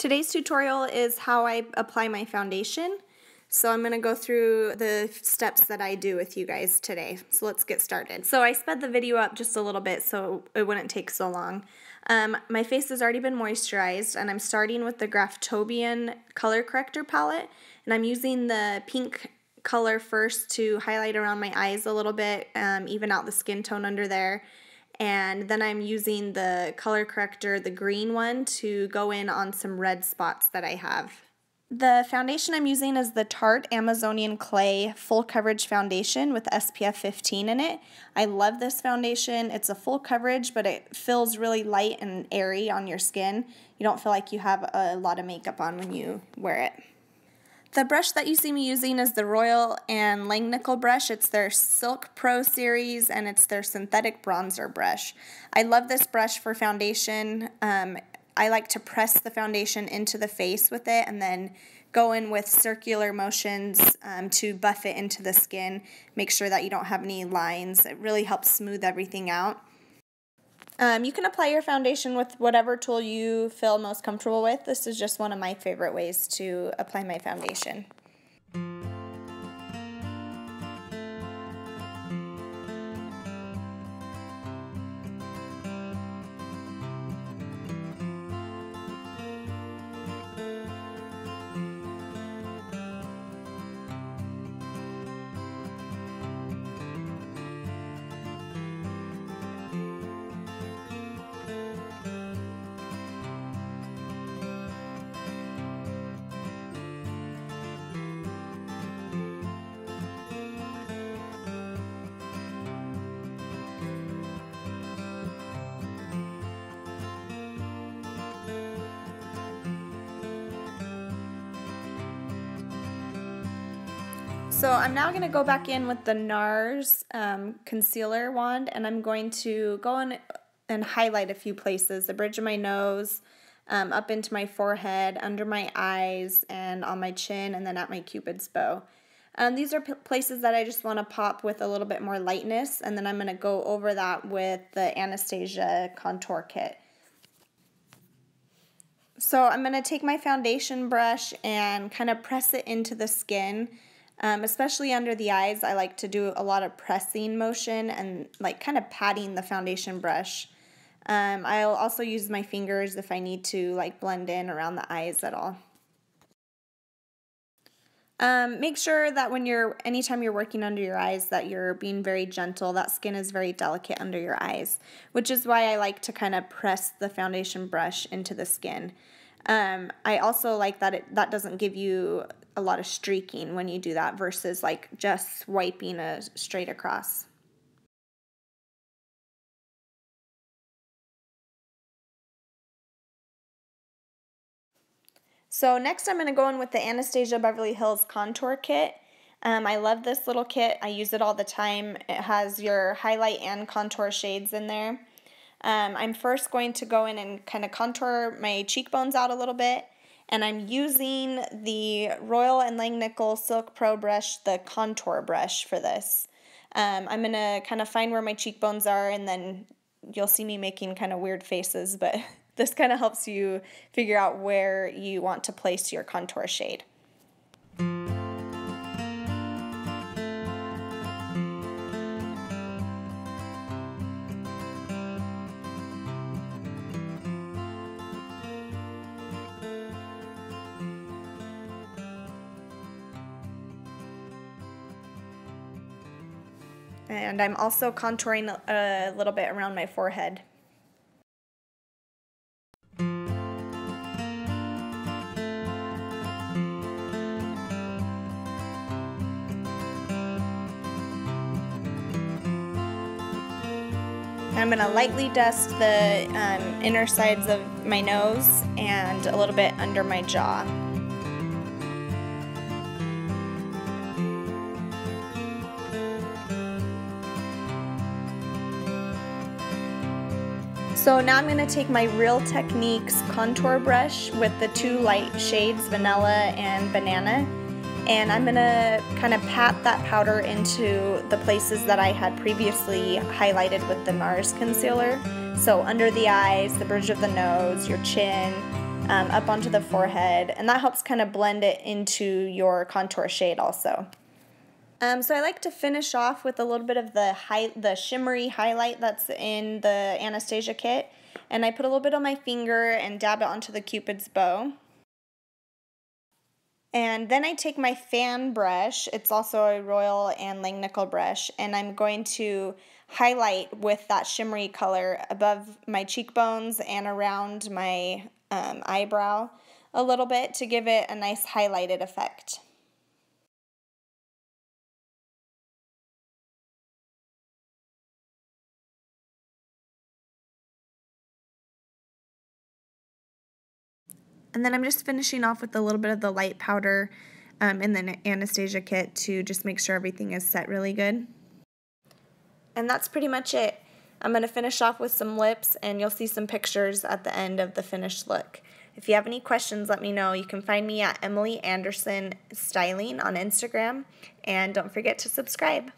Today's tutorial is how I apply my foundation. So I'm going to go through the steps that I do with you guys today. So let's get started. So I sped the video up just a little bit so it wouldn't take so long. My face has already been moisturized, and I'm starting with the Graftobian color corrector palette, and I'm using the pink color first to highlight around my eyes a little bit, even out the skin tone under there. And then I'm using the color corrector, the green one, to go in on some red spots that I have. The foundation I'm using is the Tarte Amazonian Clay Full Coverage Foundation with SPF 15 in it. I love this foundation. It's a full coverage, but it feels really light and airy on your skin. You don't feel like you have a lot of makeup on when you wear it. The brush that you see me using is the Royal and Langnickel brush. It's their Silk Pro series, and it's their synthetic bronzer brush. I love this brush for foundation. I like to press the foundation into the face with it and then go in with circular motions to buff it into the skin. Make sure that you don't have any lines. It really helps smooth everything out. You can apply your foundation with whatever tool you feel most comfortable with. This is just one of my favorite ways to apply my foundation. So I'm now going to go back in with the Nars concealer wand, and I'm going to go in and highlight a few places: the bridge of my nose, up into my forehead, under my eyes, and on my chin, and then at my cupid's bow. These are places that I just want to pop with a little bit more lightness, and then I'm going to go over that with the Anastasia contour kit. So I'm going to take my foundation brush and kind of press it into the skin. Especially under the eyes, I like to do a lot of pressing motion and like kind of patting the foundation brush. I'll also use my fingers if I need to like blend in around the eyes at all. Make sure that anytime you're working under your eyes, that you're being very gentle. That skin is very delicate under your eyes, which is why I like to kind of press the foundation brush into the skin. I also like that that doesn't give you a lot of streaking when you do that versus like just swiping straight across. So next I'm going to go in with the Anastasia Beverly Hills contour kit. I love this little kit. I use it all the time. It has your highlight and contour shades in there. I'm first going to go in and kind of contour my cheekbones out a little bit. And I'm using the Royal and Langnickel Silk Pro brush, the contour brush for this. I'm going to kind of find where my cheekbones are, and then you'll see me making kind of weird faces, but this kind of helps you figure out where you want to place your contour shade. And I'm also contouring a little bit around my forehead. I'm going to lightly dust the inner sides of my nose and a little bit under my jaw. So now I'm going to take my realTechniques contour brush with the two light shades, Vanilla and Banana, and I'm going to kind of pat that powder into the places that I had previously highlighted with the Nars concealer. So under the eyes, the bridge of the nose, your chin, up onto the forehead, and that helps kind of blend it into your contour shade also. So I like to finish off with a little bit of the shimmery highlight that's in the Anastasia kit, and I put a little bit on my finger and dab it onto the Cupid's bow. And then I take my fan brush, it's also a Royal and Langnickel brush, and I'm going to highlight with that shimmery color above my cheekbones and around my eyebrow a little bit to give it a nice highlighted effect. And then I'm just finishing off with a little bit of the light powder in the Anastasia kit to just make sure everything is set really good. And that's pretty much it. I'm going to finish off with some lips, and you'll see some pictures at the end of the finished look. If you have any questions, let me know. You can find me at Emily Anderson Styling on Instagram, and don't forget to subscribe.